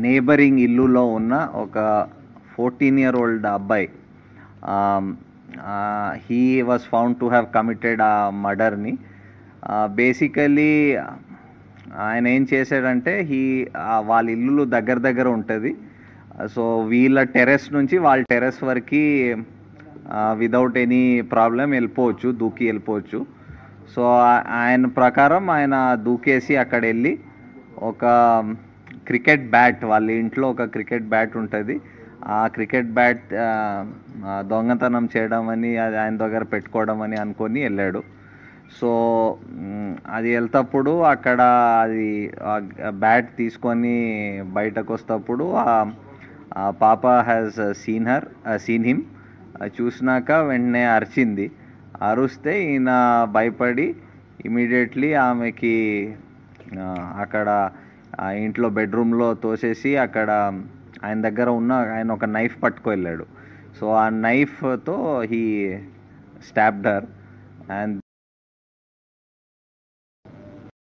Neighbouring ఇల్లులో ఉన్న ఒక 14-year old అబ్బాయి, he was found to have committed ఆ మర్డర్ని. బేసికలీ ఆయన ఏం చేశాడంటే వాళ్ళ ఇల్లు దగ్గర దగ్గర ఉంటుంది. సో వీళ్ళ టెర్రస్ నుంచి వాళ్ళ టెర్రస్ వరకు విదౌట్ ఎనీ ప్రాబ్లం వెళ్ళిపోవచ్చు, దూకి వెళ్ళిపోవచ్చు. సో ఆయన ప్రకారం ఆయన దూకేసి అక్కడ వెళ్ళి ఒక క్రికెట్ బ్యాట్, వాళ్ళ ఇంట్లో ఒక క్రికెట్ బ్యాట్ ఉంటుంది, ఆ క్రికెట్ బ్యాట్ దొంగతనం చేయడం అని, అది ఆయన దగ్గర పెట్టుకోవడం అని అనుకొని వెళ్ళాడు. సో అది వెళ్తప్పుడు అక్కడ అది బ్యాట్ తీసుకొని బయటకు వస్తప్పుడు పాప హ్యాస్ సీన్ హిమ్. చూసినాక వెంటనే అరిచింది. అరుస్తే ఈయన భయపడి ఇమీడియట్లీ ఆమెకి అక్కడ ఆ ఇంట్లో బెడ్రూమ్లో తోసేసి అక్కడ ఆయన ఒక నైఫ్ పట్టుకు వెళ్ళాడు. సో ఆ నైఫ్తో హీ స్టాబ్డ్ హర్ అండ్